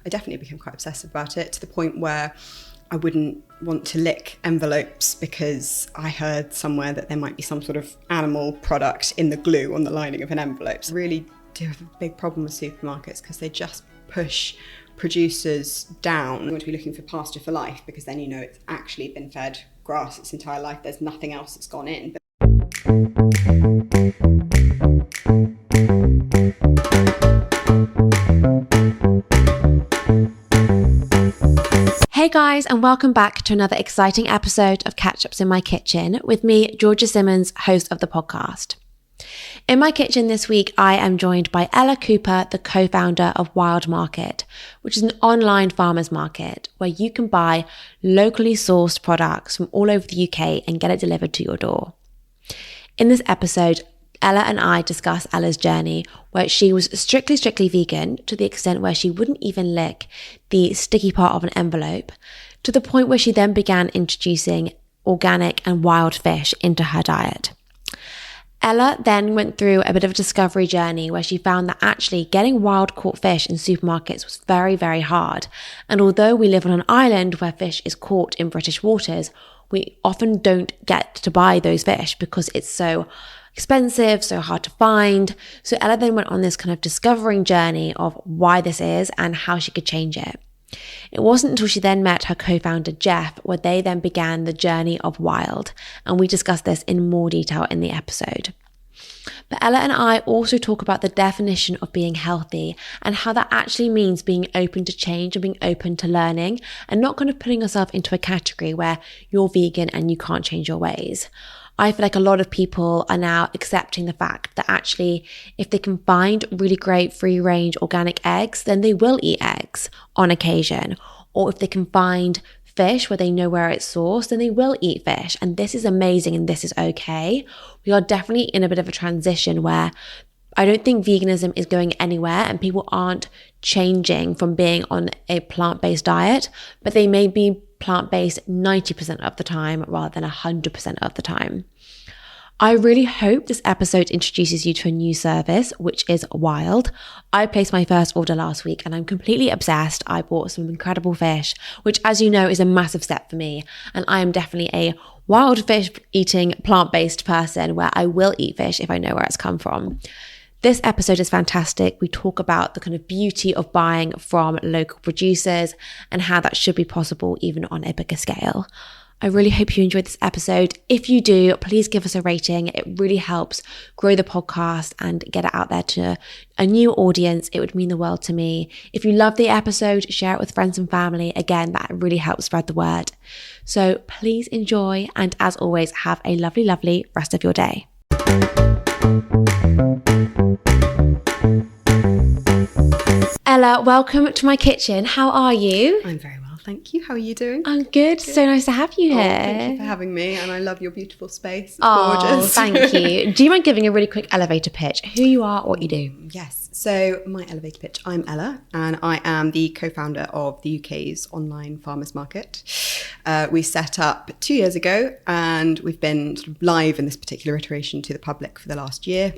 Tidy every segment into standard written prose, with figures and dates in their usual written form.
I definitely became quite obsessive about it, to the point where I wouldn't want to lick envelopes because I heard somewhere that there might be some sort of animal product in the glue on the lining of an envelope. I really do have a big problem with supermarkets because they just push producers down. You want to be looking for pasture for life, because then you know it's actually been fed grass its entire life. There's nothing else that's gone in. Hey guys, and welcome back to another exciting episode of Catch Ups in My Kitchen with me, Georgia Simmons, host of the podcast. In my kitchen this week, I am joined by Ella Cooper, the co-founder of Wild Market, which is an online farmers market where you can buy locally sourced products from all over the UK and get it delivered to your door. In this episode, Ella and I discuss Ella's journey where she was strictly vegan to the extent where she wouldn't even lick the sticky part of an envelope, to the point where she then began introducing organic and wild fish into her diet. Ella then went through a bit of a discovery journey where she found that actually getting wild caught fish in supermarkets was very, very hard. And although we live on an island where fish is caught in British waters, we often don't get to buy those fish because it's so expensive, so hard to find. So Ella then went on this kind of discovering journey of why this is and how she could change it. It wasn't until she then met her co-founder Jeff where they then began the journey of Wild, and we discussed this in more detail in the episode. But Ella and I also talk about the definition of being healthy and how that actually means being open to change and being open to learning and not kind of putting yourself into a category where you're vegan and you can't change your ways. I feel like a lot of people are now accepting the fact that actually if they can find really great free range organic eggs, then they will eat eggs on occasion. Or if they can find fish where they know where it's sourced, then they will eat fish. And this is amazing and this is okay. We are definitely in a bit of a transition where I don't think veganism is going anywhere and people aren't changing from being on a plant-based diet, but they may be plant-based 90% of the time rather than 100% of the time. I really hope this episode introduces you to a new service, which is Wild. I placed my first order last week and I'm completely obsessed. I bought some incredible fish, which, as you know, is a massive step for me. And I am definitely a wild fish eating plant-based person where I will eat fish if I know where it's come from. This episode is fantastic. We talk about the kind of beauty of buying from local producers and how that should be possible even on a bigger scale. I really hope you enjoyed this episode. If you do, please give us a rating. It really helps grow the podcast and get it out there to a new audience. It would mean the world to me. If you love the episode, share it with friends and family. Again, that really helps spread the word. So please enjoy, and as always, have a lovely, lovely rest of your day. Ella, welcome to my kitchen. How are you? I'm very well, thank you. How are you doing? I'm good. So nice to have you here. Thank you for having me, and I love your beautiful space. It's Oh, gorgeous. thank you. Do you mind giving a really quick elevator pitch? Who you are, what you do? Yes. So my elevator pitch, I'm Ella, and I am the co-founder of the UK's online farmers market. We set up 2 years ago, and we've been sort of live in this particular iteration to the public for the last year.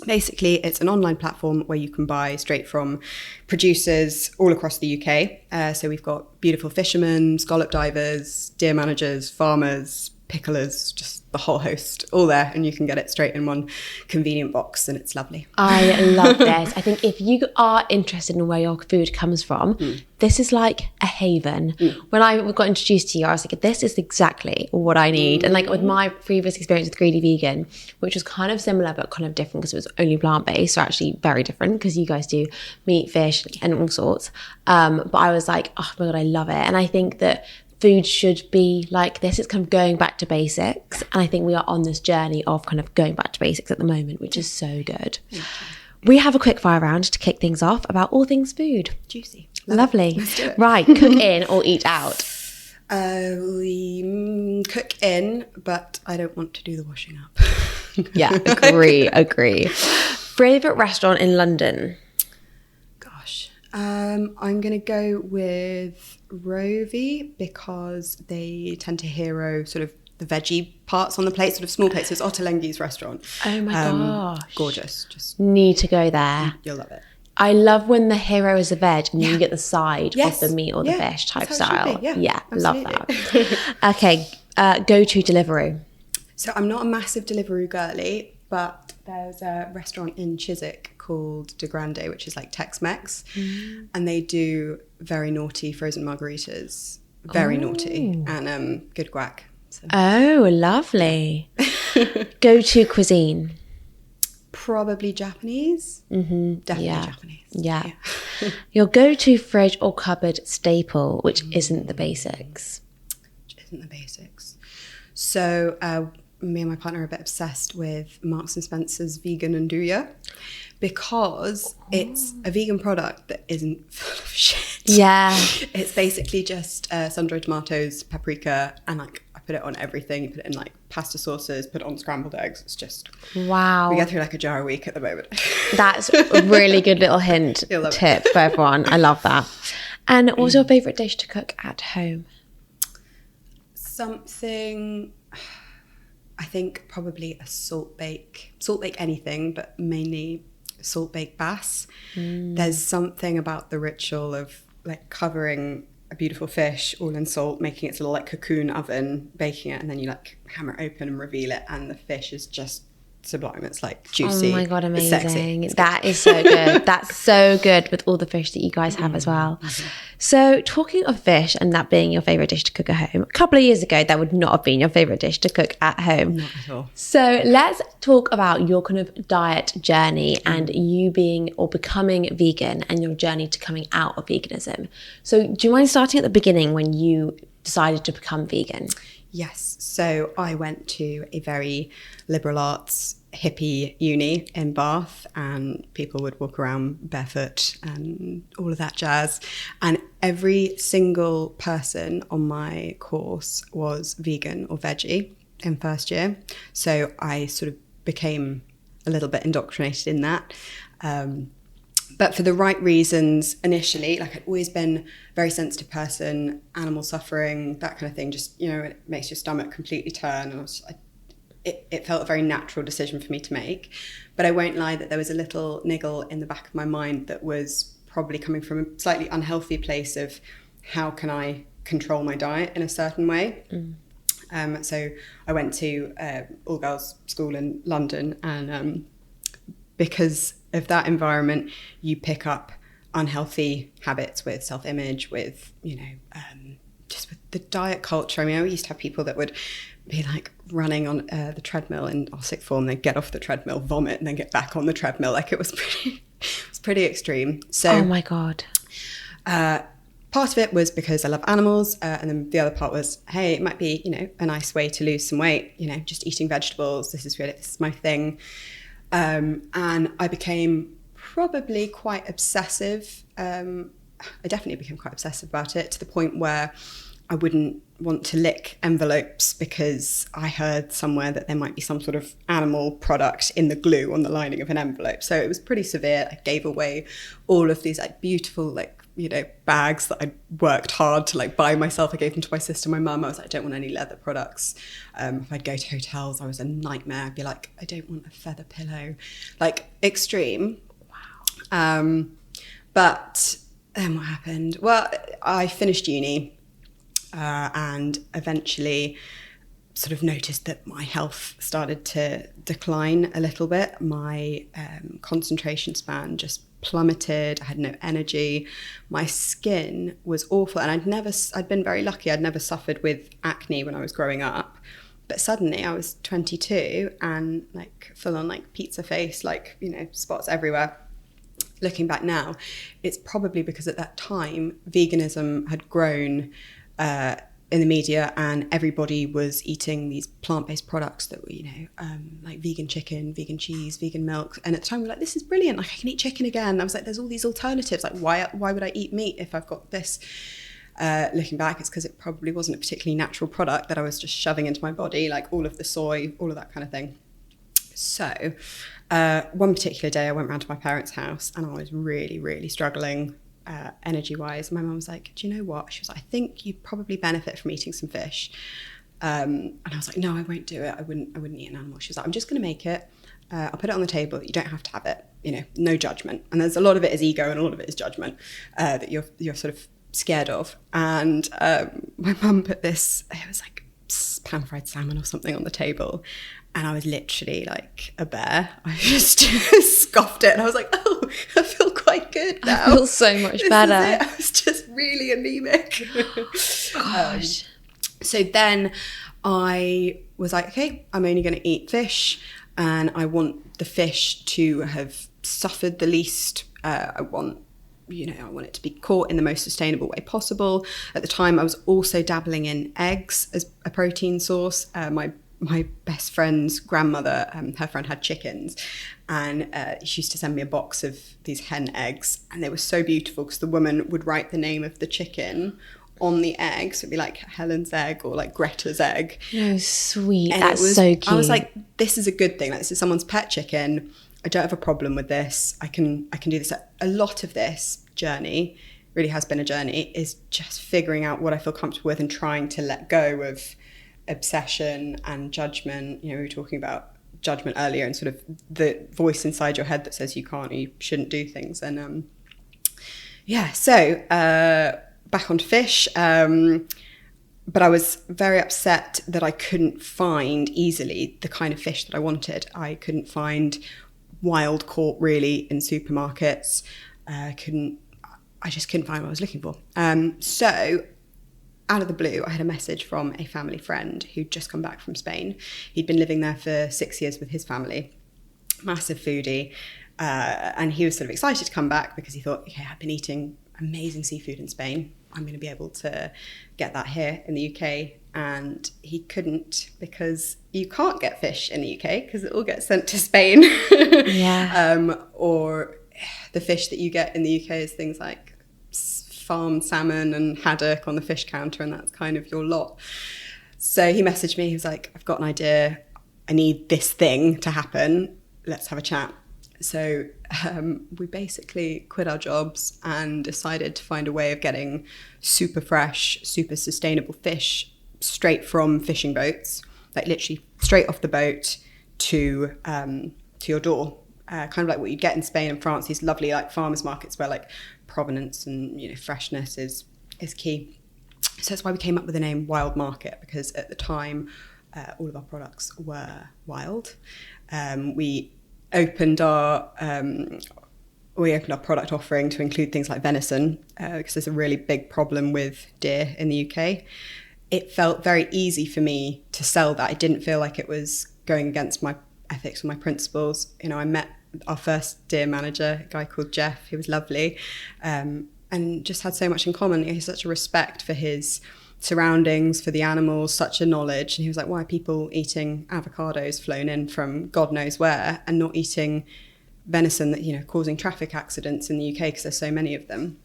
Basically, it's an online platform where you can buy straight from producers all across the UK. So we've got beautiful fishermen, scallop divers, deer managers, farmers, picklers, just the whole host, all there, and you can get it straight in one convenient box, and it's lovely. I love this. I think if you are interested in where your food comes from, this is like a haven. When I got introduced to you, I was like, this is exactly what I need. And like with my previous experience with Greedy Vegan, which was kind of similar but kind of different because it was only plant-based, so actually very different because you guys do meat, fish, and all sorts. But I was like, oh my God, I love it. And I think that food should be like this. It's kind of going back to basics. And I think we are on this journey of kind of going back to basics at the moment, which is so good. We have a quick fire round to kick things off about all things food. Juicy. Lovely. Let's do it. Right, cook in or eat out? We cook in, but I don't want to do the washing up. Yeah, agree. Favourite restaurant in London? Gosh, I'm going to go with Rovi because they tend to hero sort of the veggie parts on the plate, sort of small plates. So it's Ottolenghi's restaurant. Oh my gosh. Gorgeous. Just need to go there. You'll love it. I love when the hero is a veg and you get the side Yes. of the meat or the fish type style. Yeah, love that. Okay, go-to Deliveroo. So I'm not a massive Deliveroo girly, but there's a restaurant in Chiswick called De Grande, which is like Tex-Mex, and they do very naughty frozen margaritas. Very naughty, and good guac. So. Oh, lovely. Go-to cuisine. Probably Japanese. Definitely Japanese. Yeah. Your go-to fridge or cupboard staple, which isn't the basics. So me and my partner are a bit obsessed with Marks and Spencer's vegan Nduja because it's a vegan product that isn't full of shit. Yeah. It's basically just sun-dried tomatoes, paprika, and like I put it on everything. You put it in like pasta sauces, put it on scrambled eggs. It's just wow. We go through like a jar a week at the moment. That's a really good little hint tip for everyone. I love that. And what's your favourite dish to cook at home? Something, I think probably a salt bake anything, but mainly salt bake bass. There's something about the ritual of like covering a beautiful fish all in salt, making its little like cocoon oven, baking it, and then you like hammer it open and reveal it, and the fish is just sublime. It's like juicy. Oh my God, amazing. Sexy. That is so good. That's so good with all the fish that you guys have as well. So talking of fish and that being your favourite dish to cook at home, a couple of years ago, that would not have been your favourite dish to cook at home. Not at all. So let's talk about your kind of diet journey and you being or becoming vegan and your journey to coming out of veganism. So do you mind starting at the beginning when you decided to become vegan? Yes. So I went to a very liberal arts hippie uni in Bath, and people would walk around barefoot and all of that jazz. And every single person on my course was vegan or veggie in first year. So I sort of became a little bit indoctrinated in that. But for the right reasons initially. Like I'd always been a very sensitive person, animal suffering, that kind of thing, just, you know, it makes your stomach completely turn. And it felt a very natural decision for me to make. But I won't lie that there was a little niggle in the back of my mind that was probably coming from a slightly unhealthy place of how can I control my diet in a certain way. So I went to all-girls school in London, and because of that environment, you pick up unhealthy habits with self-image, with, you know, just with the diet culture. I mean, I used to have people that would be like running on the treadmill in our sixth form, then get off the treadmill, vomit, and then get back on the treadmill. Like it was pretty extreme. So, oh my God. Part of it was because I love animals, and then the other part was, hey, it might be, you know, a nice way to lose some weight, you know, just eating vegetables. This is my thing. And I became probably quite obsessive. I definitely became quite obsessive about it, to the point where I wouldn't want to lick envelopes because I heard somewhere that there might be some sort of animal product in the glue on the lining of an envelope. So it was pretty severe. I gave away all of these like beautiful, like, you know, bags that I worked hard to like buy myself. I gave them to my sister, my mum. I was like, I don't want any leather products. If I'd go to hotels, I was a nightmare. I'd be like, I don't want a feather pillow. Like extreme. Wow. But then what happened? Well, I finished uni and eventually sort of noticed that my health started to decline a little bit. My concentration span just plummeted. I had no energy. My skin was awful. And I'd been very lucky. I'd never suffered with acne when I was growing up. But suddenly I was 22 and like full on like pizza face, like, you know, spots everywhere. Looking back now, it's probably because at that time veganism had grown in the media, and everybody was eating these plant-based products that were, you know, like vegan chicken, vegan cheese, vegan milk. And at the time we were like, this is brilliant. Like I can eat chicken again. I was like, there's all these alternatives. Like why would I eat meat if I've got this? Looking back, it's because it probably wasn't a particularly natural product that I was just shoving into my body, like all of the soy, all of that kind of thing. So one particular day I went round to my parents' house and I was really, really struggling energy-wise. My mum was like, do you know what? She was like, I think you'd probably benefit from eating some fish. And I was like, no, I won't do it. I wouldn't eat an animal. She was like, I'm just going to make it. I'll put it on the table. You don't have to have it. no judgment. And there's a lot of it is ego and a lot of it is judgment that you're sort of scared of. And my mum put this, it was like pan-fried salmon or something on the table. And I was literally like a bear. I just scoffed it and I was like, oh, I feel quite good now. I feel so much better. I was just really anemic. Gosh. So then I was like, okay, I'm only going to eat fish and I want the fish to have suffered the least. I want it to be caught in the most sustainable way possible. At the time, I was also dabbling in eggs as a protein source. My best friend's grandmother, her friend had chickens, and she used to send me a box of these hen eggs, and they were so beautiful because the woman would write the name of the chicken on the egg, so it'd be like Helen's egg or like Greta's egg. No, sweet. And that's so cute. I was like, this is a good thing. Like, this is someone's pet chicken. I don't have a problem with this. I can do this. A lot of this journey really has been a journey, is just figuring out what I feel comfortable with and trying to let go of obsession and judgment. We were talking about judgment earlier and sort of the voice inside your head that says you can't or you shouldn't do things. And so back onto fish. But I was very upset that I couldn't find easily the kind of fish that I wanted. I couldn't find wild caught really in supermarkets. I just couldn't find what I was looking for. So out of the blue, I had a message from a family friend who'd just come back from Spain. He'd been living there for 6 years with his family, massive foodie. And he was sort of excited to come back because he thought, okay, I've been eating amazing seafood in Spain. I'm going to be able to get that here in the UK. And he couldn't, because you can't get fish in the UK because it all gets sent to Spain. Yeah. Or the fish that you get in the UK is things like farmed salmon and haddock on the fish counter, and that's kind of your lot. So he messaged me. He was like, I've got an idea. I need this thing to happen. Let's have a chat. So we basically quit our jobs and decided to find a way of getting super fresh, super sustainable fish straight from fishing boats, like literally straight off the boat to your door. Kind of like what you'd get in Spain and France, these lovely like farmers markets where like provenance and freshness is key. So that's why we came up with the name Wild Market, because at the time all of our products were wild. We opened our product offering to include things like venison, because there's a really big problem with deer in the UK. It felt very easy for me to sell that. It didn't feel like it was going against my ethics or my principles. I met our first deer manager, a guy called Jeff, who was lovely, and just had so much in common. He has such a respect for his surroundings, for the animals, such a knowledge. And he was like, why are people eating avocados flown in from God knows where and not eating venison that, causing traffic accidents in the UK because there's so many of them?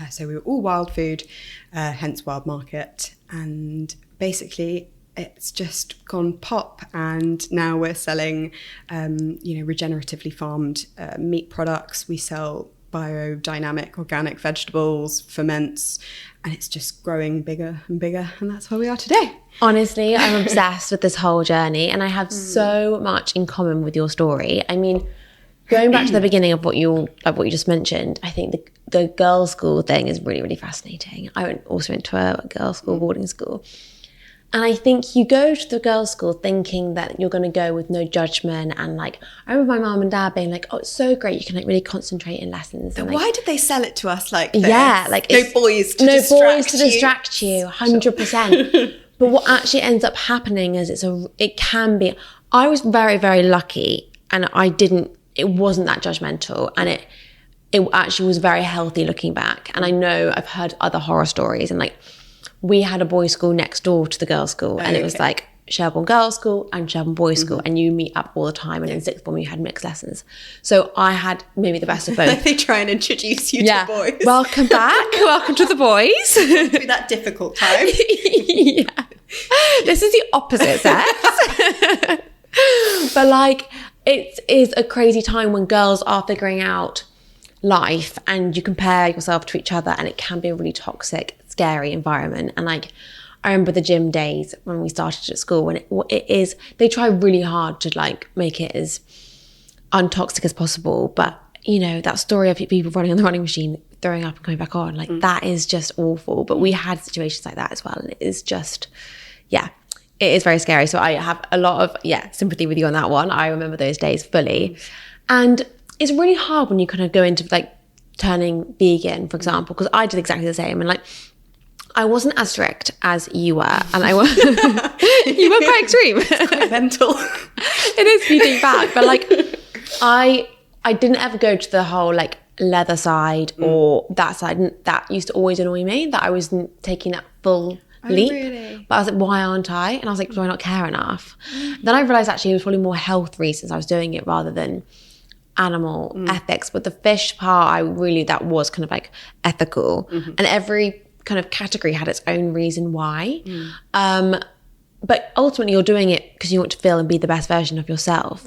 So we were all wild food, hence Wild Market. And basically it's just gone pop, and now we're selling, regeneratively farmed meat products. We sell biodynamic organic vegetables, ferments, and it's just growing bigger and bigger, and that's where we are today. Honestly, I'm obsessed with this whole journey, and I have so much in common with your story. I mean, going back to the beginning of what you just mentioned, I think the girls' school thing is really, really fascinating. I also went to a girls' school, boarding school. And I think you go to the girls' school thinking that you're going to go with no judgment. And I remember my mum and dad being like, oh, it's so great. You can really concentrate in lessons. And why did they sell it to us like this? Yeah. No boys to distract you, 100%. But what actually ends up happening is I was very, very lucky, and it wasn't that judgmental. And it actually was very healthy looking back. And I know I've heard other horror stories, and we had a boys' school next door to the girls' school, and it was like Shelbourne Girls' School and Shelbourne Boys' School, and you meet up all the time. And in sixth form, you had mixed lessons. So I had maybe the best of both. They try and introduce you to boys. Welcome back. Welcome to the boys. Through that difficult time. Yeah. This is the opposite sex. But it is a crazy time when girls are figuring out life, and you compare yourself to each other, and it can be a really toxic, scary environment. And I remember the gym days when we started at school, when it is, they try really hard to make it as untoxic as possible. But, you know, that story of people running on the running machine, throwing up and coming back on, like that is just awful. But we had situations like that as well. And it is just, yeah, it is very scary. So I have a lot of, sympathy with you on that one. I remember those days fully. And it's really hard when you kind of go into like turning vegan, for example, because I did exactly the same. And like, I wasn't as strict as you were, and I was. You were quite extreme. It's quite mental. It is feeding back, but like, I didn't ever go to the whole like leather side or that side. And that used to always annoy me that I wasn't taking that full leap. Really? But I was like, why aren't I? And I was like, do I not care enough? Then I realized actually it was probably more health reasons I was doing it rather than animal ethics. But the fish part, that was kind of like ethical, and every kind of category had its own reason why. But ultimately you're doing it because you want to feel and be the best version of yourself.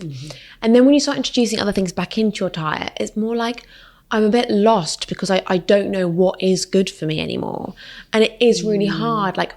And then when you start introducing other things back into your diet, it's more like I'm a bit lost because I don't know what is good for me anymore. And it is really hard, like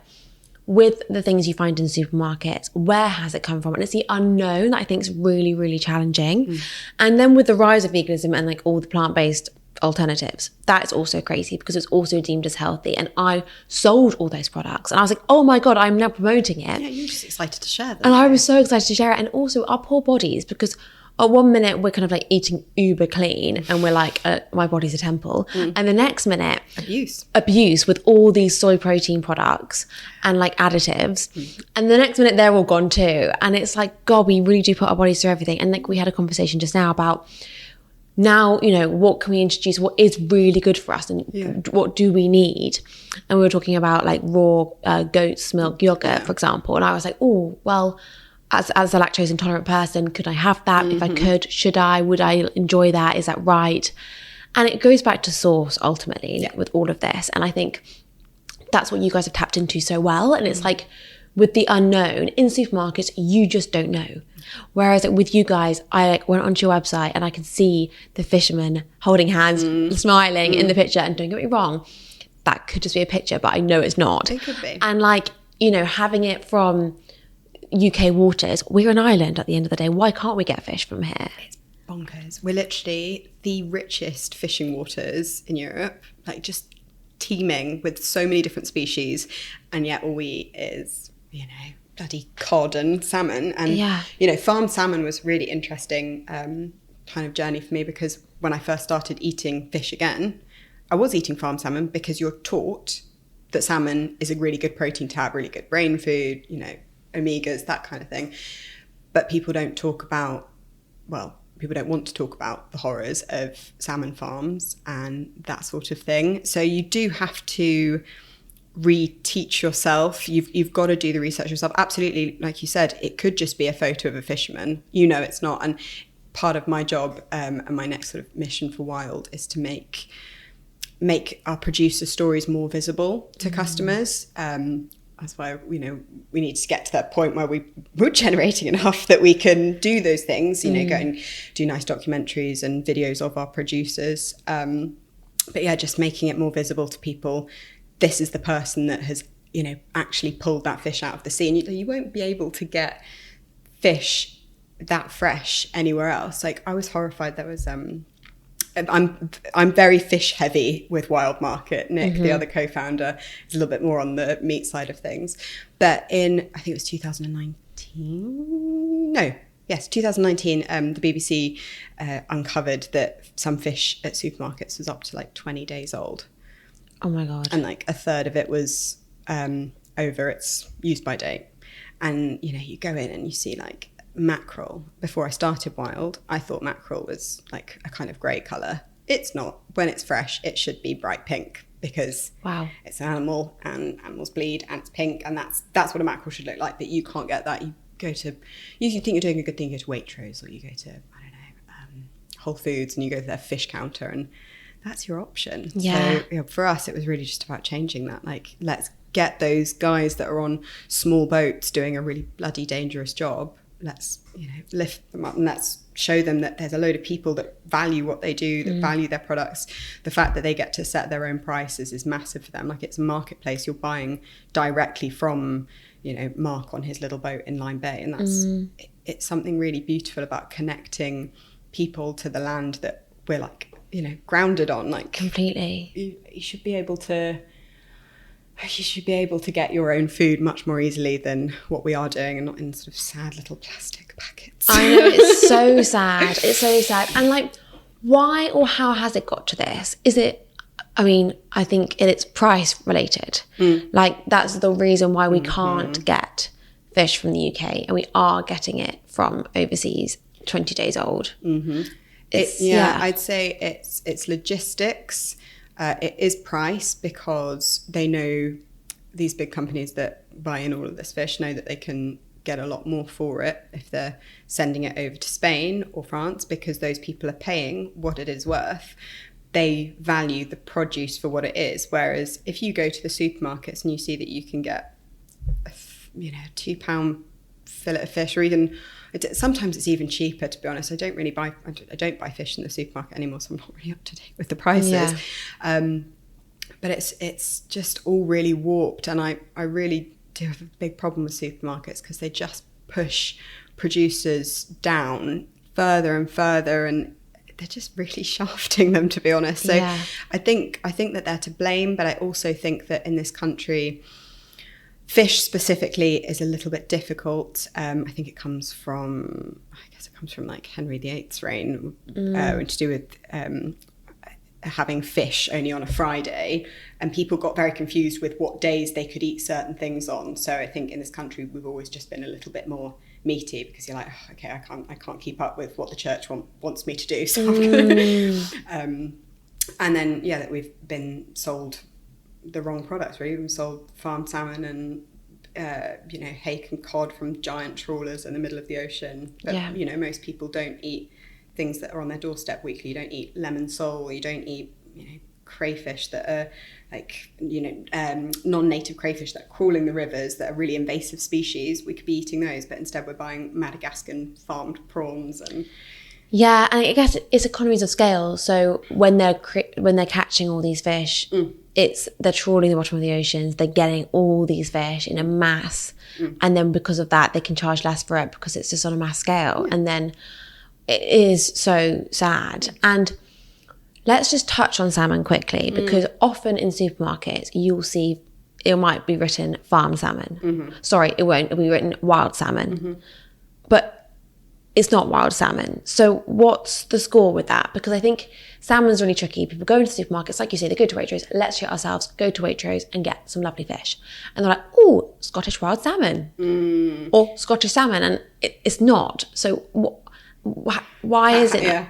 with the things you find in supermarkets, where has it come from? And it's the unknown that I think is really, really challenging. And then with the rise of veganism and like all the plant-based alternatives, that's also crazy because it's also deemed as healthy. And I sold all those products and I was like, oh my God, I'm now promoting it. Yeah, you're just excited to share them. And I was so excited to share it. And also our poor bodies, because at one minute we're kind of like eating uber clean and we're like, my body's a temple. And the next minute, abuse with all these soy protein products and like additives. And the next minute they're all gone too. And it's like, God, we really do put our bodies through everything. And like we had a conversation just now about now, you know, what can we introduce? What is really good for us and what do we need? And we were talking about like raw goat's milk yogurt, for example. And I was like, oh, well, as a lactose intolerant person, could I have that? If I could, should I? Would I enjoy that? Is that right? And it goes back to source ultimately with all of this. And I think that's what you guys have tapped into so well. And it's like with the unknown in supermarkets, you just don't know. Whereas with you guys, I like went onto your website and I could see the fishermen holding hands, smiling in the picture. And don't get me wrong, that could just be a picture, but I know it's not. It could be. And like, you know, having it from UK waters, we're an island at the end of the day. Why can't we get fish from here? It's bonkers. We're literally the richest fishing waters in Europe, like just teeming with so many different species. And yet all we eat is, you know, bloody cod and salmon. And, you know, farmed salmon was really interesting kind of journey for me because when I first started eating fish again, I was eating farmed salmon because you're taught that salmon is a really good protein to have, really good brain food, you know, omegas, that kind of thing. But people don't talk about, well, people don't want to talk about the horrors of salmon farms and that sort of thing. So you do have to reteach yourself. You've got to do the research yourself. Absolutely, like you said, it could just be a photo of a fisherman. You know it's not. And part of my job and my next sort of mission for Wild is to make our producer stories more visible to customers. That's why, you know, we need to get to that point where we're generating enough that we can do those things, you know, go and do nice documentaries and videos of our producers. But yeah, just making it more visible to people. This is the person that has, you know, actually pulled that fish out of the sea. And you won't be able to get fish that fresh anywhere else. Like I was horrified. There was, I'm very fish heavy with Wild Market. Nick, the other co-founder, is a little bit more on the meat side of things. But in, I think it was 2019, the BBC uncovered that some fish at supermarkets was up to like 20 days old. Oh my God. And like a third of it was over its use by date. And, you know, you go in and you see like mackerel. Before I started Wild, I thought mackerel was like a kind of grey colour. It's not. When it's fresh, it should be bright pink because it's an animal and animals bleed and it's pink and that's what a mackerel should look like. But you can't get that. You think you're doing a good thing, you go to Waitrose or you go to, I don't know, Whole Foods and you go to their fish counter and that's your option. Yeah. So you know, for us, it was really just about changing that. Like, let's get those guys that are on small boats doing a really bloody dangerous job. Let's, you know, lift them up and let's show them that there's a load of people that value what they do, that value their products. The fact that they get to set their own prices is massive for them. Like it's a marketplace. You're buying directly from, you know, Mark on his little boat in Lyme Bay. And that's, it's something really beautiful about connecting people to the land that we're like, you know, grounded on. Like completely. You should be able to get your own food much more easily than what we are doing, and not in sort of sad little plastic packets. I know, it's so sad. It's so sad. And like, why or how has it got to this? Is it, I mean, I think it's price related. Like, that's the reason why we can't get fish from the UK, and we are getting it from overseas, 20 days old. I'd say it's logistics. It is price, because they know, these big companies that buy in all of this fish know that they can get a lot more for it if they're sending it over to Spain or France, because those people are paying what it is worth. They value the produce for what it is. Whereas if you go to the supermarkets and you see that you can get a £2 fillet of fish, or even sometimes it's even cheaper, to be honest. I don't buy fish in the supermarket anymore, so I'm not really up to date with the prices. But it's just all really warped, and I really do have a big problem with supermarkets, because they just push producers down further and further, and they're just really shafting them, to be honest. So I think that they're to blame, but I also think that in this country, fish specifically is a little bit difficult. I think it comes from like Henry VIII's reign, to do with having fish only on a Friday, and people got very confused with what days they could eat certain things on. So I think in this country we've always just been a little bit more meaty, because you're like, oh, okay, I can't keep up with what the church wants me to do, so I'm gonna and then that we've been sold the wrong products. We've been sold farmed salmon and hake and cod from giant trawlers in the middle of the ocean. But most people don't eat things that are on their doorstep weekly. You don't eat lemon sole, you don't eat crayfish that are like non-native crayfish that are crawling the rivers, that are really invasive species. We could be eating those, but instead we're buying Madagascan farmed prawns. And and I guess it's economies of scale. So when they're catching all these fish, they're trawling the bottom of the oceans, they're getting all these fish in a mass, and then because of that they can charge less for it, because it's just on a mass scale. And then it is so sad. And let's just touch on salmon quickly, because often in supermarkets you'll see it might be written farm salmon. Sorry, it won't. It'll be written wild salmon. But it's not wild salmon. So what's the score with that? Because I think salmon's really tricky. People go into supermarkets, like you say, they go to Waitrose. Let's treat ourselves, go to Waitrose and get some lovely fish. And they're like, oh, Scottish wild salmon or Scottish salmon. And it's not. So why is it?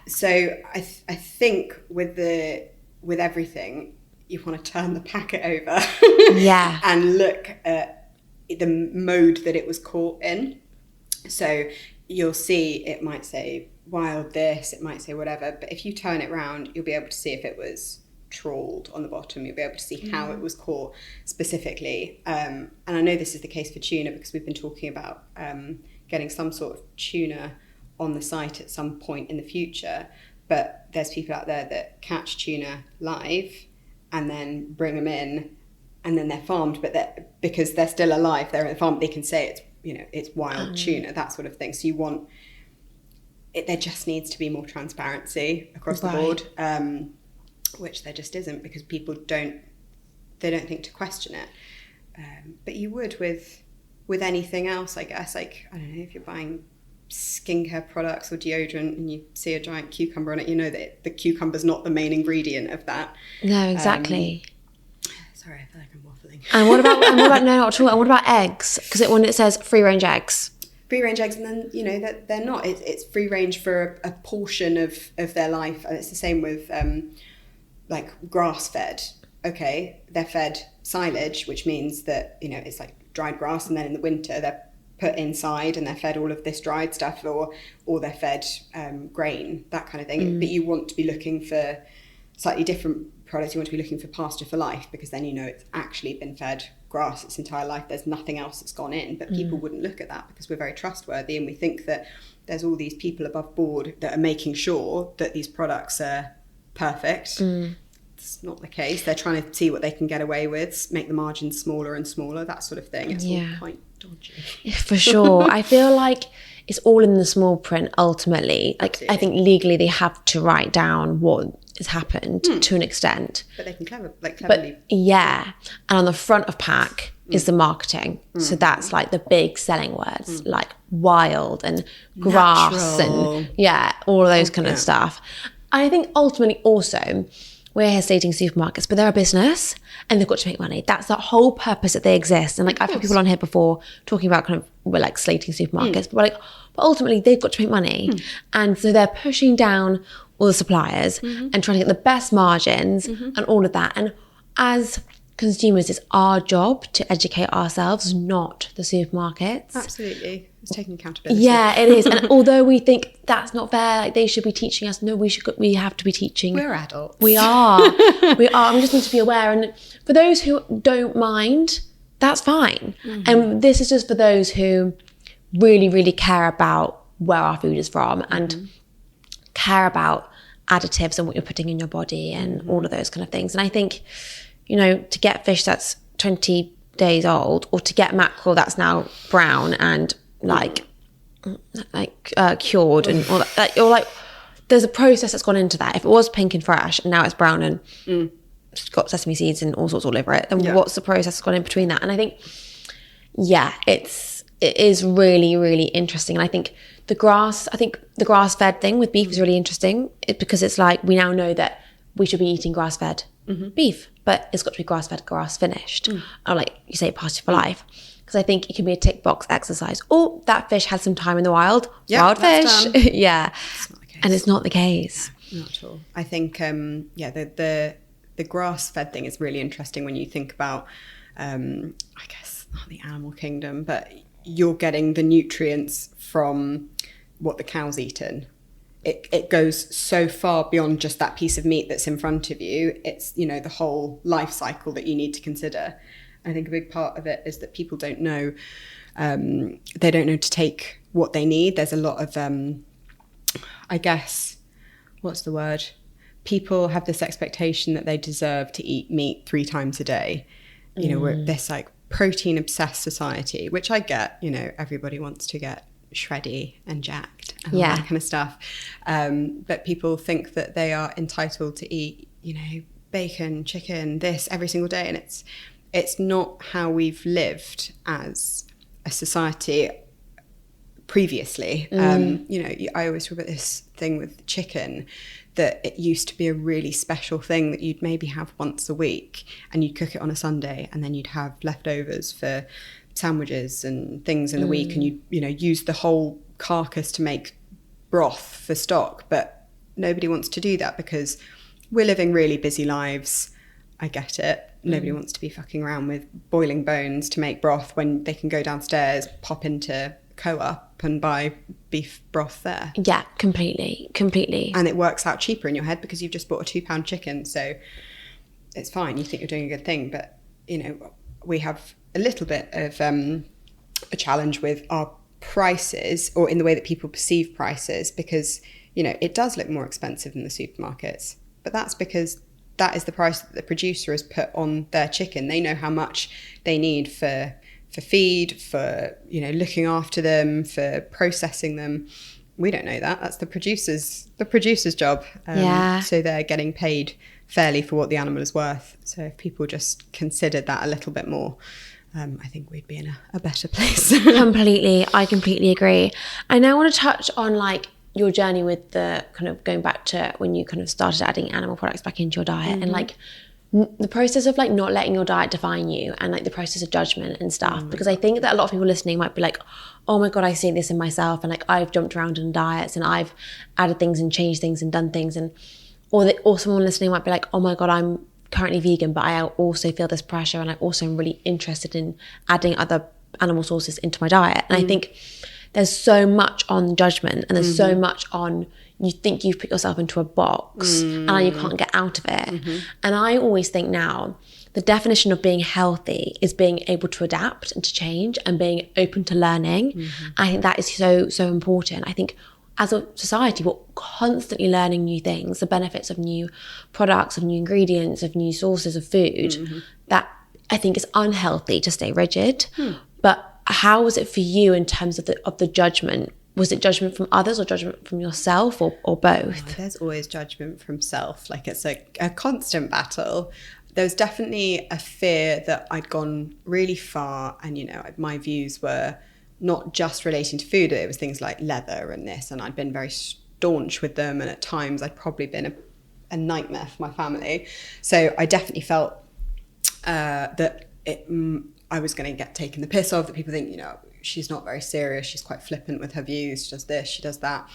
So I think with everything, you want to turn the packet over and look at the mode that it was caught in. So you'll see it might say wild this, it might say whatever, but if you turn it round, you'll be able to see if it was trawled on the bottom. You'll be able to see how it was caught specifically. And I know this is the case for tuna, because we've been talking about getting some sort of tuna on the site at some point in the future. But there's people out there that catch tuna live and then bring them in, and then they're farmed, but because they're still alive, they're in the farm, they can say it's wild tuna, that sort of thing. So you want it, there just needs to be more transparency across the board, which there just isn't, because people don't think to question it. But you would with anything else, I guess. Like, I don't know, if you're buying skincare products or deodorant and you see a giant cucumber on it, you know that the cucumber's not the main ingredient of that. No, exactly. Sorry, I feel like I'm waffling. And what about no, not at all. And what about eggs? Because when it says free range eggs, and then that they're not. It's free range for a portion of their life, and it's the same with like grass fed. Okay, they're fed silage, which means that it's like dried grass, and then in the winter they're put inside and they're fed all of this dried stuff, or they're fed grain, that kind of thing. But you want to be looking for slightly different products. You want to be looking for pasture for life, because then it's actually been fed grass its entire life. There's nothing else that's gone in. But people wouldn't look at that, because we're very trustworthy, and we think that there's all these people above board that are making sure that these products are perfect. It's not the case. They're trying to see what they can get away with, make the margins smaller and smaller, that sort of thing. It's all quite dodgy. For sure. I feel like it's all in the small print ultimately. Like, Absolutely. I think legally they have to write down what has happened to an extent. But they can cleverly. But yeah, and on the front of pack is the marketing. So that's like the big selling words, like wild and grass Natural. and all of those kind of stuff. I think ultimately also we're here stating supermarkets, but they're a business and they've got to make money. That's the whole purpose that they exist. And like I've had people on here before talking about kind of, we're like slating supermarkets, but ultimately they've got to make money. And so they're pushing down all the suppliers and trying to get the best margins and all of that. And as consumers, it's our job to educate ourselves, not the supermarkets. Absolutely. It's taking accountability. Yeah, it is. And although we think that's not fair, like they should be teaching us, no, we have to be teaching. We're adults. We are. We just need to be aware. And for those who don't mind, that's fine. And this is just for those who really, really care about where our food is from and care about additives and what you're putting in your body and all of those kind of things. And I think, to get fish that's 20 days old, or to get mackerel that's now brown and cured and all that, there's a process that's gone into that. If it was pink and fresh and now it's brown and it's got sesame seeds and all sorts all over it, then what's the process that's gone in between that? And I think, it is really, really interesting. And I think the grass-fed thing with beef is really interesting because it's like we now know that we should be eating grass-fed beef, but it's got to be grass-fed, grass-finished. Or like you say, pasture for life. Because I think it can be a tick box exercise. Oh, that fish had some time in the wild. Wild fish. Yeah. It's not the case. And it's not the case. Not at all. I think, the grass-fed thing is really interesting when you think about, I guess, not the animal kingdom, but you're getting the nutrients from what the cow's eaten. It goes so far beyond just that piece of meat that's in front of you. It's, the whole life cycle that you need to consider. I think a big part of it is that people don't know, they don't know to take what they need. There's a lot of, I guess, what's the word? People have this expectation that they deserve to eat meat 3 times a day. We're this like protein obsessed society, which I get, everybody wants to get shreddy and jacked and all that kind of stuff. But people think that they are entitled to eat, bacon, chicken, this every single day. And it's not how we've lived as a society previously. I always talk about this thing with chicken, that it used to be a really special thing that you'd maybe have once a week and you'd cook it on a Sunday and then you'd have leftovers for sandwiches and things in the week, and you'd use the whole carcass to make broth for stock. But nobody wants to do that because we're living really busy lives. I get it. Nobody wants to be fucking around with boiling bones to make broth when they can go downstairs, pop into Co-op and buy beef broth there. Yeah, completely. And it works out cheaper in your head because you've just bought a £2 chicken, so it's fine. You think you're doing a good thing, but we have a little bit of a challenge with our prices, or in the way that people perceive prices, because it does look more expensive than the supermarkets, but that's because that is the price that the producer has put on their chicken. They know how much they need for feed, for looking after them, for processing them. We don't know that. That's the producer's job. So they're getting paid fairly for what the animal is worth. So if people just considered that a little bit more, I think we'd be in a better place. I completely agree. I now want to touch on your journey with the kind of going back to when you kind of started adding animal products back into your diet, and the process of not letting your diet define you, and the process of judgment and stuff. Because I think that a lot of people listening might be like, oh my God, I see this in myself, and I've jumped around in diets and I've added things and changed things and done things, and or someone listening might be like, oh my God, I'm currently vegan, but I also feel this pressure, and I also am really interested in adding other animal sources into my diet. And I think there's so much on judgment, and there's so much on, you think you've put yourself into a box and you can't get out of it. And I always think now, the definition of being healthy is being able to adapt and to change and being open to learning. I think that is so, so important. I think as a society, we're constantly learning new things, the benefits of new products, of new ingredients, of new sources of food, that I think is unhealthy to stay rigid. But how was it for you in terms of the judgment? Was it judgment from others or judgment from yourself, or both? There's always judgment from self. Like, it's a constant battle. There was definitely a fear that I'd gone really far, and, you know, my views were not just relating to food. It was things like leather and this, and I'd been very staunch with them, and at times I'd probably been a nightmare for my family. So I definitely felt that I was going to get taken the piss of, that people think, you know, she's not very serious, she's quite flippant with her views, she does this, she does that.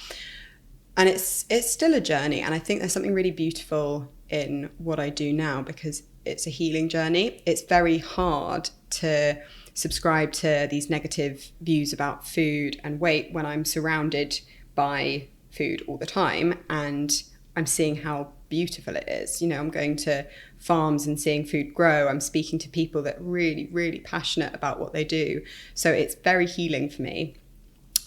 And it's still a journey, and I think there's something really beautiful in what I do now, because it's a healing journey. It's very hard to subscribe to these negative views about food and weight when I'm surrounded by food all the time, and I'm seeing how beautiful it is. You know, I'm going to farms and seeing food grow. I'm speaking to people that are really, really passionate about what they do. So it's very healing for me.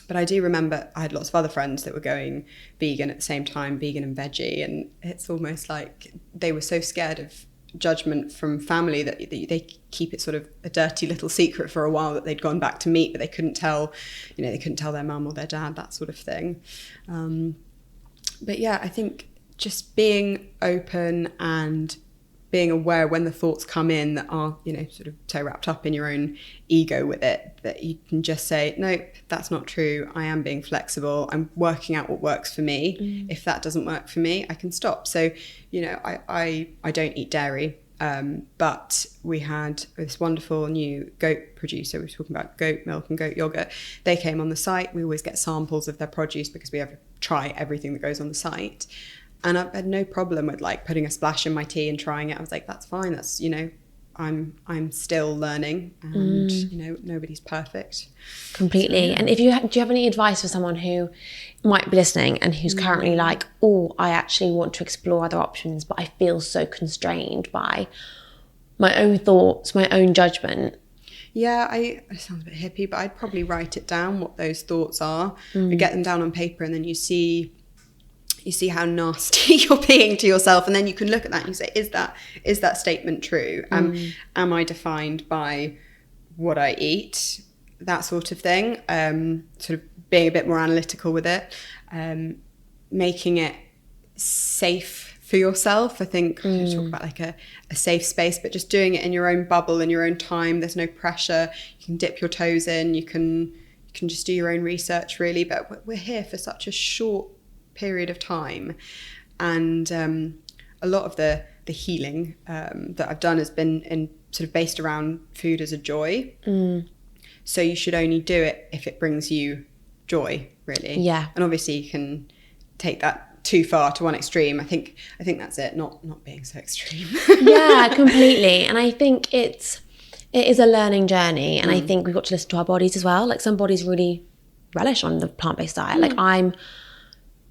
But I do remember I had lots of other friends that were going vegan at the same time, vegan and veggie. And it's almost like they were so scared of judgment from family that they keep it sort of a dirty little secret for a while, that they'd gone back to meat, but they couldn't tell, you know, they couldn't tell their mum or their dad, that sort of thing. But yeah, I think just being open and being aware when the thoughts come in that are, you know, sort of so wrapped up in your own ego with it, that you can just say, nope, that's not true. I am being flexible. I'm working out what works for me. If that doesn't work for me, I can stop. So, you know, I don't eat dairy, but we had this wonderful new goat producer. We were talking about goat milk and goat yogurt. They came on the site. We always get samples of their produce because we have to try everything that goes on the site. And I've had no problem with like putting a splash in my tea and trying it. I was like, that's fine. That's, you know, I'm still learning, and you know, nobody's perfect. Completely. So, and do you have any advice for someone who might be listening and who's currently like, oh, I actually want to explore other options, but I feel so constrained by my own thoughts, my own judgment? Yeah, it sounds a bit hippie, but I'd probably write it down, what those thoughts are, and get them down on paper, and then you see how nasty you're being to yourself, and then you can look at that and you say, is that statement true? Am I defined by what I eat? That sort of thing. Sort of being a bit more analytical with it, making it safe for yourself. I think you talk about like a safe space, but just doing it in your own bubble, in your own time. There's no pressure. You can dip your toes in. You can just do your own research, really. But we're here for such a short period of time, and a lot of the healing that I've done has been in sort of based around food as a joy. So you should only do it if it brings you joy, really. Yeah. And obviously you can take that too far to one extreme. I think that's it, not being so extreme. Yeah, completely. And I think it is a learning journey, and I think we've got to listen to our bodies as well. Like, some bodies really relish on the plant-based diet. Like,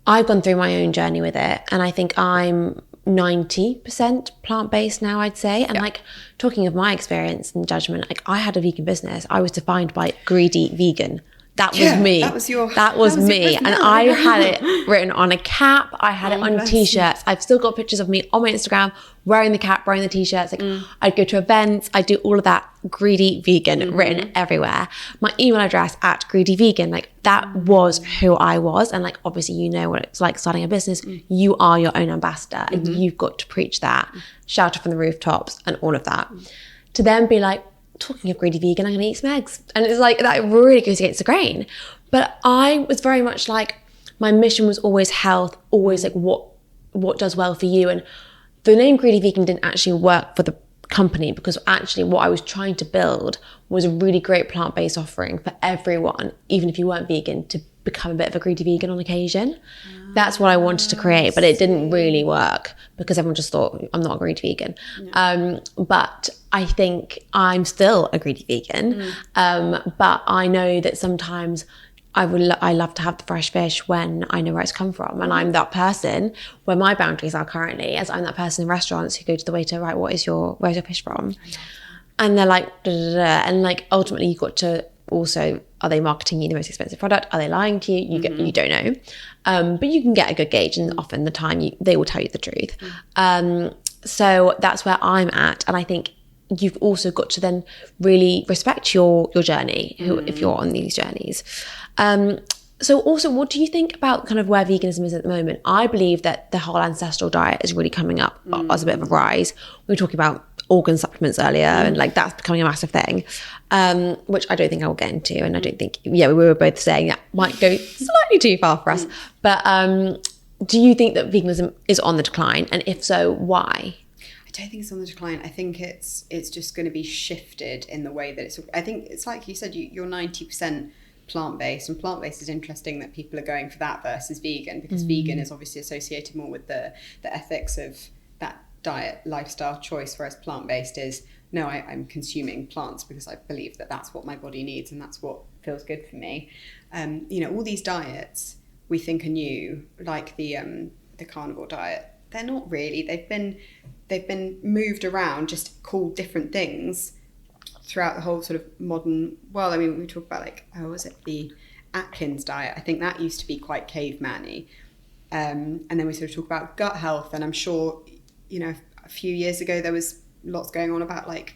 I've gone through my own journey with it, and I think I'm 90% plant-based now, I'd say. And like, talking of my experience and judgment, like, I had a vegan business. I was defined by greedy vegan. That was me. That was me. And I had it written on a cap. I had it on t-shirts. I've still got pictures of me on my Instagram wearing the cap, wearing the t-shirts. Like, I'd go to events. I'd do all of that greedy vegan written everywhere. My email address at greedy vegan. Like, that was who I was. And like, obviously, you know what it's like starting a business. You are your own ambassador, and you've got to preach that, shout it from the rooftops and all of that. To then be like, talking of greedy vegan, I'm gonna eat some eggs. And it's like, that really goes against the grain. But I was very much like, my mission was always health, always like what does well for you. And the name Greedy Vegan didn't actually work for the company, because actually what I was trying to build was a really great plant-based offering for everyone, even if you weren't vegan, to become a bit of a greedy vegan on occasion. That's what I wanted to create, but it didn't really work because everyone just thought I'm not a greedy vegan. But I think I'm still a greedy vegan. But I know that sometimes I love to have the fresh fish when I know where it's come from. And I'm that person where my boundaries are currently, as I'm that person in restaurants who go to the waiter, right, where's your fish from? And they're like, da, da, da. And like, ultimately you've got to also, are they marketing you the most expensive product? Are they lying to you? You don't know. But you can get a good gauge, and often the time they will tell you the truth. So that's where I'm at. And I think you've also got to then really respect your journey if you're on these journeys. So also, what do you think about kind of where veganism is at the moment? I believe that the whole ancestral diet is really coming up as a bit of a rise. We were talking about organ supplements earlier, and like that's becoming a massive thing, which I don't think I will get into. And I don't think, we were both saying that might go slightly too far for us. But do you think that veganism is on the decline? And if so, why? I don't think it's on the decline. I think it's just going to be shifted in the way that I think it's like you said, you're 90% plant-based, and plant-based is interesting that people are going for that versus vegan, because vegan is obviously associated more with the ethics of that diet lifestyle choice, whereas plant-based is no, I'm consuming plants because I believe that that's what my body needs and that's what feels good for me. All these diets we think are new, like the carnivore diet, they're not really. They've been moved around, just called different things throughout the whole sort of modern world. I mean, we talk about the Atkins diet. I think that used to be quite caveman-y. And then we sort of talk about gut health, and I'm sure, a few years ago there was lots going on about like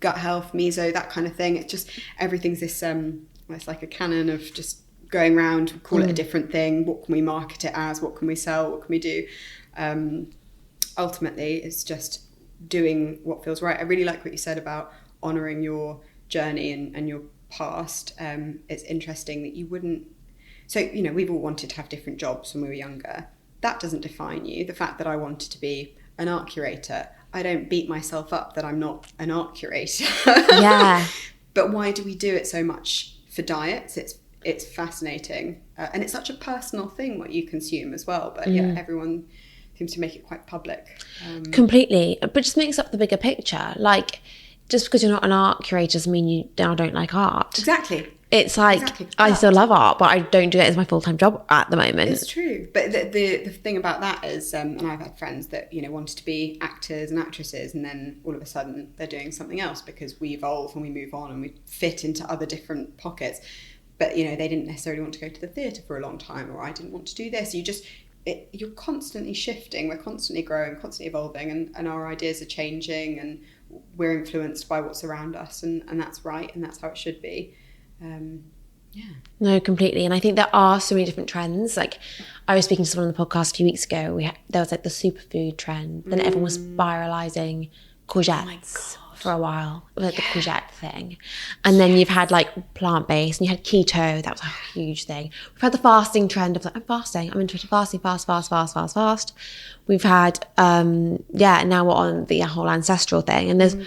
gut health, meso, that kind of thing. It's just, everything's this, it's like a canon of just going around, call it a different thing. What can we market it as? What can we sell? What can we do? Ultimately, it's just doing what feels right. I really like what you said about honouring your journey and your past. It's interesting that you wouldn't... So, we've all wanted to have different jobs when we were younger. That doesn't define you. The fact that I wanted to be an art curator, I don't beat myself up that I'm not an art curator. Yeah. But why do we do it so much for diets? It's fascinating. And it's such a personal thing what you consume as well. But everyone seems to make it quite public. Completely. But just makes up the bigger picture. Like, just because you're not an art curator doesn't mean you now don't like art. Exactly. It's like, I still love art, but I don't do it as my full-time job at the moment. It's true. But the thing about that is, and I've had friends that, wanted to be actors and actresses, and then all of a sudden they're doing something else because we evolve and we move on and we fit into other different pockets. But, they didn't necessarily want to go to the theatre for a long time, or I didn't want to do this. You're constantly shifting. We're constantly growing, constantly evolving, and our ideas are changing, and we're influenced by what's around us, and that's right, and that's how it should be. No, completely. And I think there are so many different trends. Like, I was speaking to someone on the podcast a few weeks ago. There was like the superfood trend. Then everyone was spiralizing courgettes for a while, like the courgette thing. And then you've had like plant-based, and you had keto. That was a huge thing. We've had the fasting trend of like, I'm fasting, I'm into fasting, fast. We've had now we're on the whole ancestral thing, and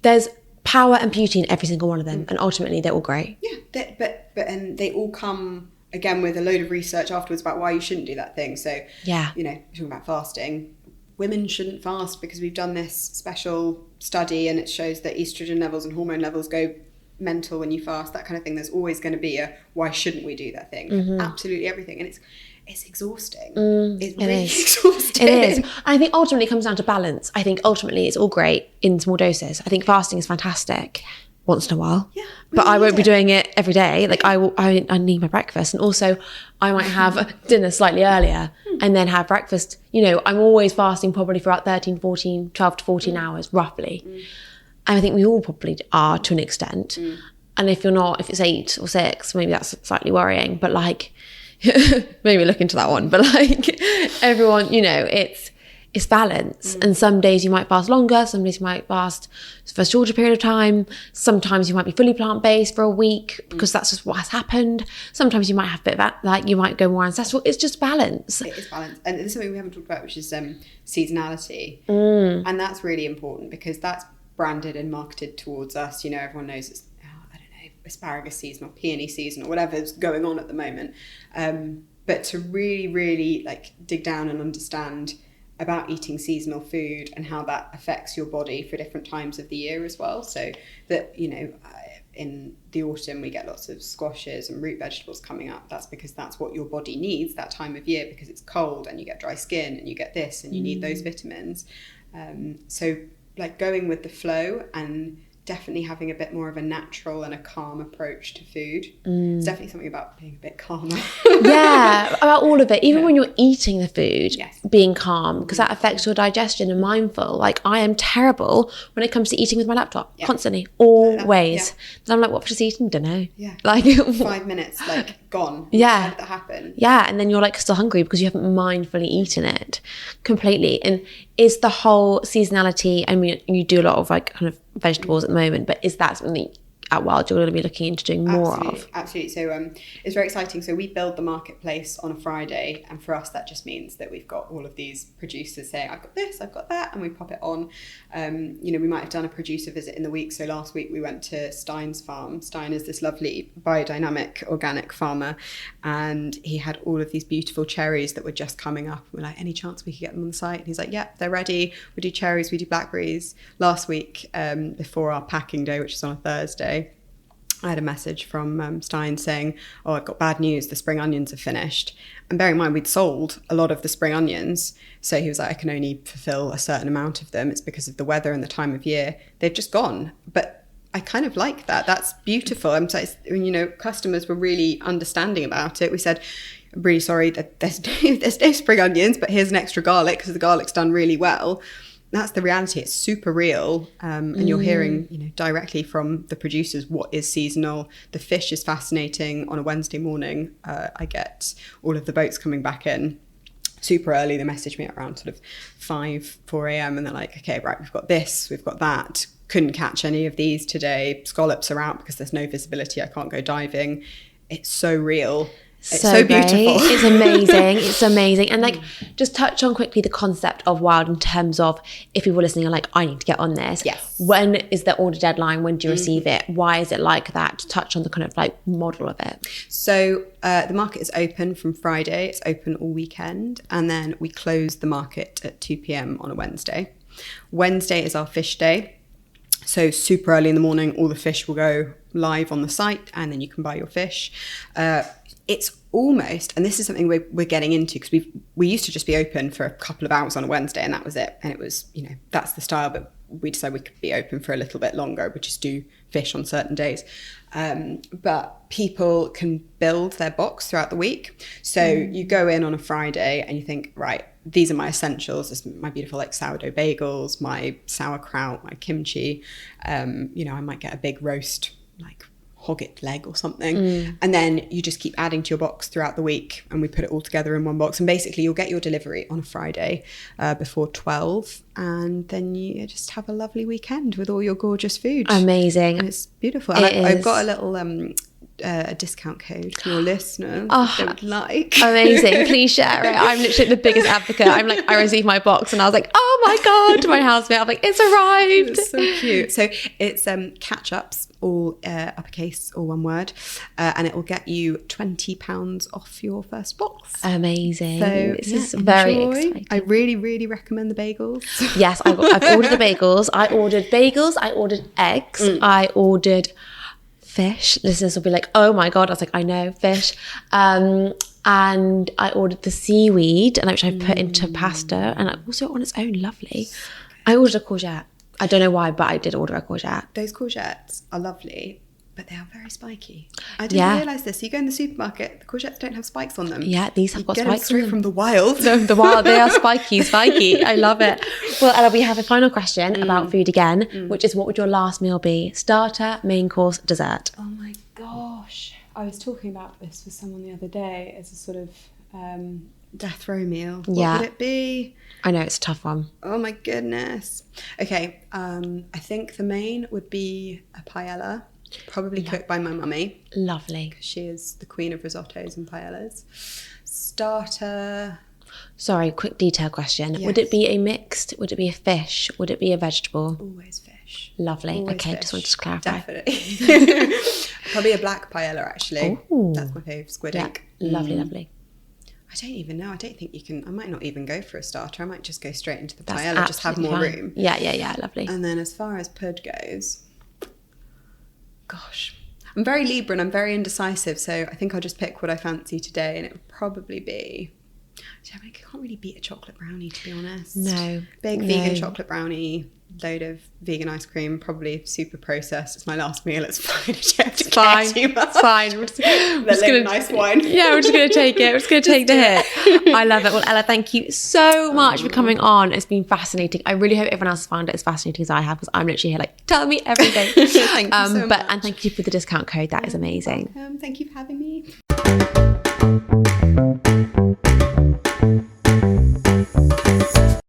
there's power and beauty in every single one of them, and ultimately they're all great. Yeah, but they all come again with a load of research afterwards about why you shouldn't do that thing. So talking about fasting, women shouldn't fast because we've done this special study and it shows that estrogen levels and hormone levels go mental when you fast, that kind of thing. There's always going to be a why shouldn't we do that thing? Absolutely everything. And it's exhausting. It's really exhausting. It is. And I think ultimately it comes down to balance. I think ultimately it's all great in small doses. I think fasting is fantastic once in a while. Yeah, but I won't be doing it every day. Like I need my breakfast. And also I might have dinner slightly earlier and then have breakfast. I'm always fasting probably for about 12 to 14 hours roughly. And I think we all probably are to an extent. And if you're not, if it's 8 or 6, maybe that's slightly worrying. But like, maybe look into that one. But like everyone, it's balance. And some days you might fast longer, some days you might fast for a shorter period of time. Sometimes you might be fully plant-based for a week because that's just what has happened. Sometimes you might have a bit of that, like you might go more ancestral. It's just balance. It is balance. And there's something we haven't talked about, which is seasonality. And that's really important because that's branded and marketed towards us. Everyone knows it's, asparagus season or peony season or whatever's going on at the moment. But to really, really like dig down and understand about eating seasonal food and how that affects your body for different times of the year as well. So that, in the autumn we get lots of squashes and root vegetables coming up. That's because that's what your body needs that time of year, because it's cold and you get dry skin and you get this and you need those vitamins. So like going with the flow and definitely having a bit more of a natural and a calm approach to food. It's definitely something about being a bit calmer. Yeah, about all of it. Even when you're eating the food, Yes. being calm, because that affects your digestion and mindful. Like, I am terrible when it comes to eating with my laptop, constantly, always. And I'm like, what for just eating? Don't know. Yeah. Like 5 minutes, like, gone. Yeah. How did that happen? Yeah, and then you're like still hungry because you haven't mindfully eaten it completely. And is the whole seasonality, I mean, you do a lot of like kind of vegetables at the moment, but is that something at Wild you're going to be looking into doing more of? Absolutely. So it's very exciting. So we build the marketplace on a Friday, and for us that just means that we've got all of these producers saying, I've got this, I've got that, and we pop it on. We might have done a producer visit in the week. So last week we went to Stein's farm. Stein is this lovely biodynamic organic farmer, and he had all of these beautiful cherries that were just coming up. We're like, any chance we could get them on the site? And he's like, yeah, they're ready. We do cherries, we do blackberries. Last week, before our packing day, which is on a Thursday, I had a message from Stein saying, oh, I've got bad news, the spring onions are finished. And bear in mind, we'd sold a lot of the spring onions. So he was like, I can only fulfill a certain amount of them. It's because of the weather and the time of year. They've just gone. But I kind of like that. That's beautiful. Customers were really understanding about it. We said, I'm really sorry that there's no spring onions, but here's an extra garlic because the garlic's done really well. That's the reality. It's super real. And you're hearing, directly from the producers what is seasonal. The fish is fascinating. On a Wednesday morning, I get all of the boats coming back in super early. They message me at around sort of 4 a.m. and they're like, okay, right, we've got this, we've got that. Couldn't catch any of these today. Scallops are out because there's no visibility. I can't go diving. It's so real. It's so beautiful. It's amazing. It's amazing. And like, just touch on quickly the concept of Wild in terms of if people listening are like, I need to get on this. Yes. When is the order deadline? When do you receive it? Why is it like that? Touch on the kind of like model of it. So the market is open from Friday. It's open all weekend. And then we close the market at 2 p.m. on a Wednesday. Wednesday is our fish day. So super early in the morning, all the fish will go live on the site and then you can buy your fish. It's almost, and this is something we're getting into because we used to just be open for a couple of hours on a Wednesday and that was it. And it was, that's the style, but we decided we could be open for a little bit longer. We just do fish on certain days. But people can build their box throughout the week. So you go in on a Friday and you think, right, these are my essentials. This is my beautiful like sourdough bagels, my sauerkraut, my kimchi. I might get a big roast like hogget leg or something. And then you just keep adding to your box throughout the week and we put it all together in one box. And basically you'll get your delivery on a Friday before 12 and then you just have a lovely weekend with all your gorgeous food. Amazing. And it's beautiful. And I've got a little a discount code for your listeners if they would like. Amazing. Please share it. I'm literally the biggest advocate. I'm like, I received my box and I was like, oh my God, to my housemate. I'm like, it's arrived. It's so cute. So it's catch-ups, all uppercase, all one word. And it will get you £20 off your first box. Amazing. So this is very enjoy. exciting. I really, really recommend the bagels. Yes, I've ordered the bagels. I ordered bagels. I ordered eggs. I ordered fish. Listeners will be like, oh my God. I was like, I know, fish. And I ordered the seaweed, which I put into pasta, and also on its own, lovely. I ordered a courgette. I don't know why, but I did order a courgette. Those courgettes are lovely, but they are very spiky. I didn't realise this. You go in the supermarket, the courgettes don't have spikes on them. Yeah, these have got spikes spikes on straight them. from the wild. No, the wild, they are spiky. I love it. Well, Ella, we have a final question about food again, which is what would your last meal be? Starter, main course, dessert? Oh my gosh. I was talking about this with someone the other day as a sort of death row meal. What would it be? I know, it's a tough one. Oh my goodness. Okay, I think the main would be a paella, probably cooked by my mummy. Lovely. She is the queen of risottos and paellas. Starter. Sorry, quick detail question. Yes. Would it be a mixed? Would it be a fish? Would it be a vegetable? Always fish. Lovely. Always okay, fish. just wanted to clarify. Definitely. Probably a black paella, actually. Ooh. That's my favourite, squid ink. Lovely, lovely. I don't even know. I don't think you can. I might not even go for a starter. I might just go straight into the That's paella, just have more absolutely fine. room. Yeah, lovely. And then as far as pud goes, gosh, I'm very Libra and I'm very indecisive. So I think I'll just pick what I fancy today, and it would probably be. I can't really beat a chocolate brownie, to be honest. No. Big vegan chocolate brownie, load of vegan ice cream, probably super processed. It's my last meal. It's fine. I don't have to It's fine. care too much. It's fine. We're just gonna, nice wine. Yeah, we're just going to take it. We're just going to take the hit. I love it. Well, Ella, thank you so much for coming on. It's been fascinating. I really hope everyone else has found it as fascinating as I have, because I'm literally here like, tell me everything. Thank you so much. And thank you for the discount code. That is amazing. Thank you for having me.